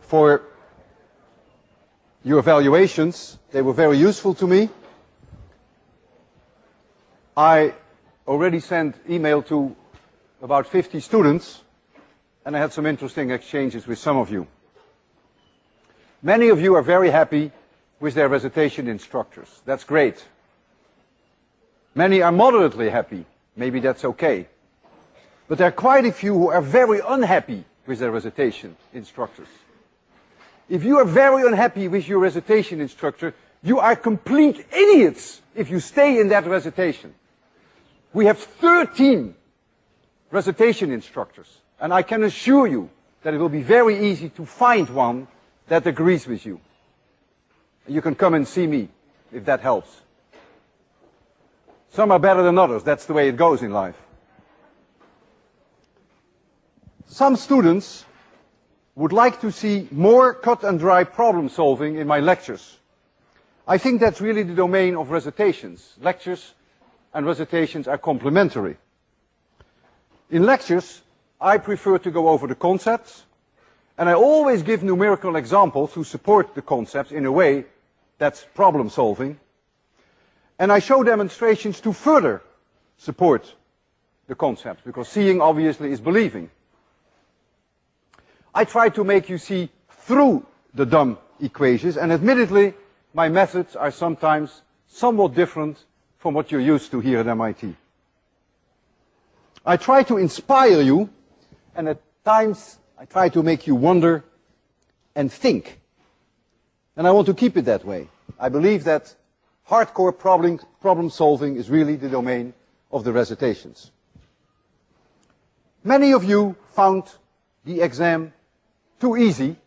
for your evaluations. They were very useful to me. I already sent email to about 50 students, and I had some interesting exchanges with some of you. Many of you are very happy with their recitation instructors. That's great. Many are moderately happy. Maybe that's okay. But there are quite a few who are very unhappy with their recitation instructors. If you are very unhappy with your recitation instructor, you are complete idiots if you stay in that recitation. We have 13 recitation instructors, and I can assure you that it will be very easy to find one that agrees with you. You can come and see me if that helps. Some are better than others. That's the way it goes in life. Some students would like to see more cut and dry problem solving in my lectures. I think that's really the domain of recitations. Lectures and recitations are complementary. In lectures, I prefer to go over the concepts, and I always give numerical examples to support the concepts in a way that's problem solving. And I show demonstrations to further support the concepts, because seeing obviously is believing. I try to make you see through the dumb equations, and admittedly, my methods are sometimes somewhat different from what you're used to here at MIT. I try to inspire you, and at times I try to make you wonder and think. And I want to keep it that way. I believe that hardcore problem solving is really the domain of the recitations. Many of you found the exam too easy,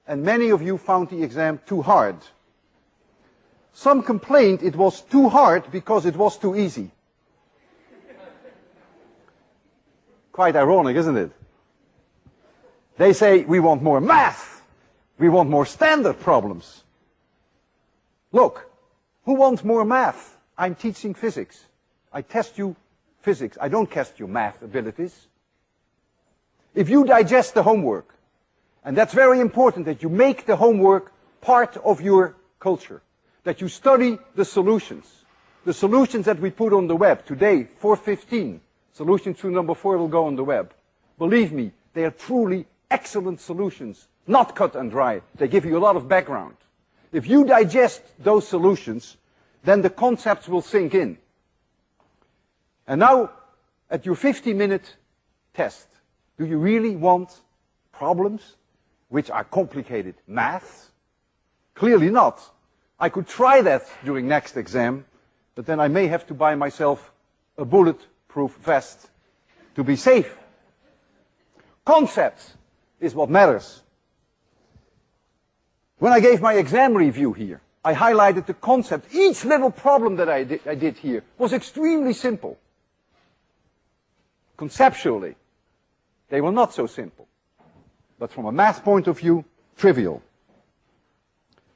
and many of you found the exam too hard. Some complained it was too hard because it was too easy. Quite ironic, isn't it? They say, we want more math. We want more standard problems. Look, who wants more math? I'm teaching physics. I test you physics. I don't test your math abilities. If you digest the homework, and that's very important, that you make the homework part of your culture, that you study the solutions that we put on the web. Today, 4:15, solution to number 4 will go on the web. Believe me, they are truly excellent solutions, not cut and dry. They give you a lot of background. If you digest those solutions, then the concepts will sink in. And now, at your 50-minute test, do you really want problems which are complicated maths? Clearly not. I could try that during next exam, but then I may have to buy myself a bulletproof vest to be safe. Concepts is what matters. When I gave my exam review here, I highlighted the concept. Each little problem that I did here was extremely simple. Conceptually, they were not so simple. But from a math point of view, trivial.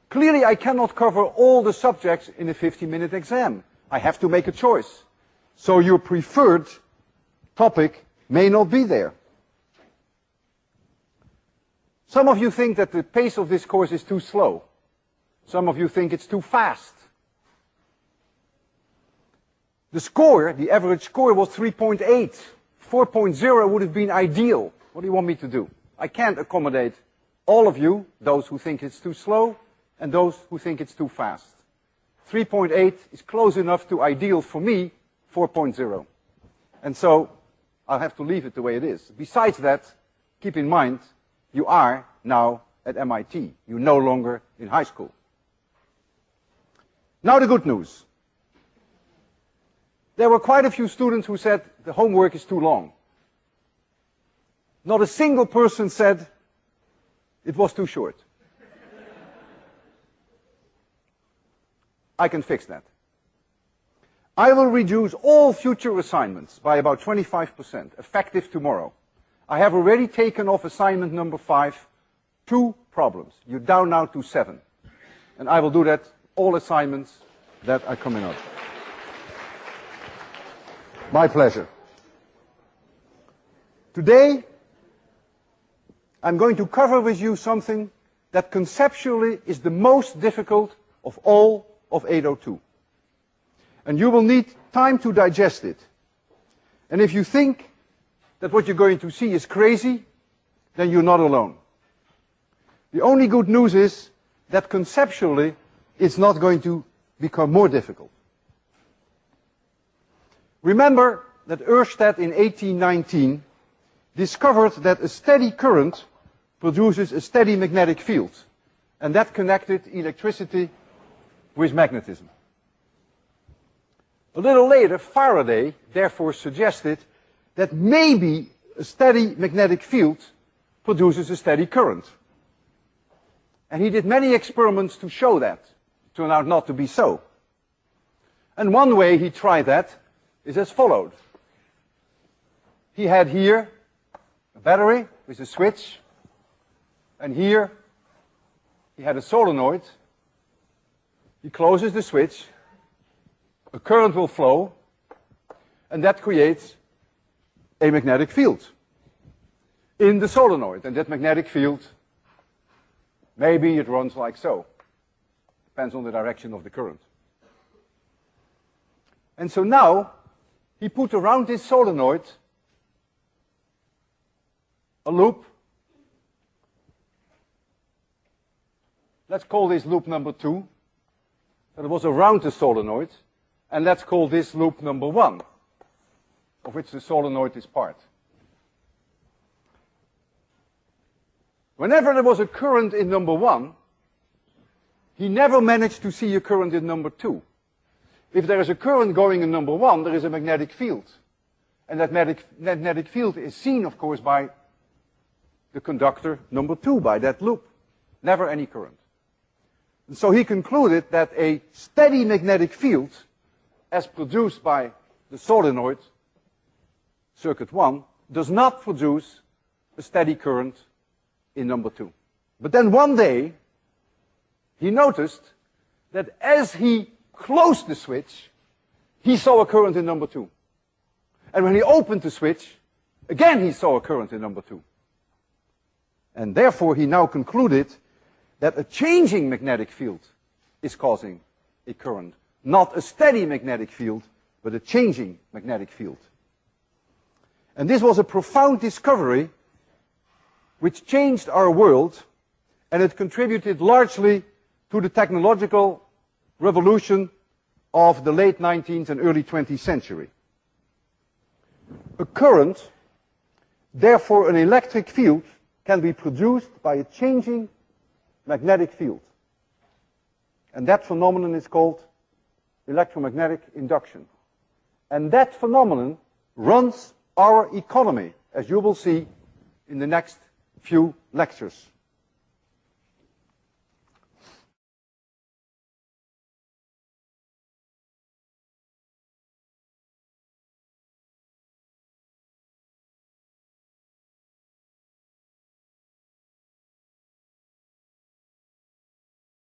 Clearly, I cannot cover all the subjects in a 50-minute exam. I have to make a choice. So your preferred topic may not be there. Some of you think that the pace of this course is too slow. Some of you think it's too fast. The score, the average score, was 3.8. 4.0 would have been ideal. What do you want me to do? I can't accommodate all of you, those who think it's too slow, and those who think it's too fast. 3.8 is close enough to ideal for me, 4.0. And so, I'll have to leave it the way it is. Besides that, keep in mind, you are now at MIT. You're no longer in high school. Now the good news. There were quite a few students who said the homework is too long. Not a single person said it was too short. I can fix that. I will reduce all future assignments by about 25%, effective tomorrow. I have already taken off assignment number 5, 2 problems. You're down now to 7. And I will do that, all assignments that are coming up. My pleasure. Today, I'm going to cover with you something that conceptually is the most difficult of all of 802. And you will need time to digest it. And if you think that what you're going to see is crazy, then you're not alone. The only good news is that conceptually it's not going to become more difficult. Remember that Ørsted in 1819 discovered that a steady current produces a steady magnetic field, and that connected electricity with magnetism. A little later, Faraday therefore suggested that maybe a steady magnetic field produces a steady current. And he did many experiments to show that. It turned out not to be so. And one way he tried that is as followed. He had here a battery with a switch, and here he had a solenoid. He closes the switch, a current will flow, and that creates a magnetic field in the solenoid. And that magnetic field, maybe it runs like so. Depends on the direction of the current. And so now, he put around this solenoid a loop. Let's call this loop number 2. That was around the solenoid. And let's call this loop number 1, of which the solenoid is part. Whenever there was a current in number 1, he never managed to see a current in number 2. If there is a current going in number 1, there is a magnetic field. And that magnetic field is seen, of course, by the conductor number 2, by that loop. Never any current. And so he concluded that a steady magnetic field, as produced by the solenoid, circuit 1, does not produce a steady current in number 2. But then one day, he noticed that as he closed the switch, he saw a current in number 2. And when he opened the switch, again he saw a current in number 2. And therefore he now concluded that a changing magnetic field is causing a current. Not a steady magnetic field, but a changing magnetic field. And this was a profound discovery which changed our world, and it contributed largely to the technological revolution of the late 19th and early 20th century. A current, therefore an electric field, can be produced by a changing magnetic field. And that phenomenon is called electromagnetic induction. And that phenomenon runs our economy, as you will see in the next few lectures.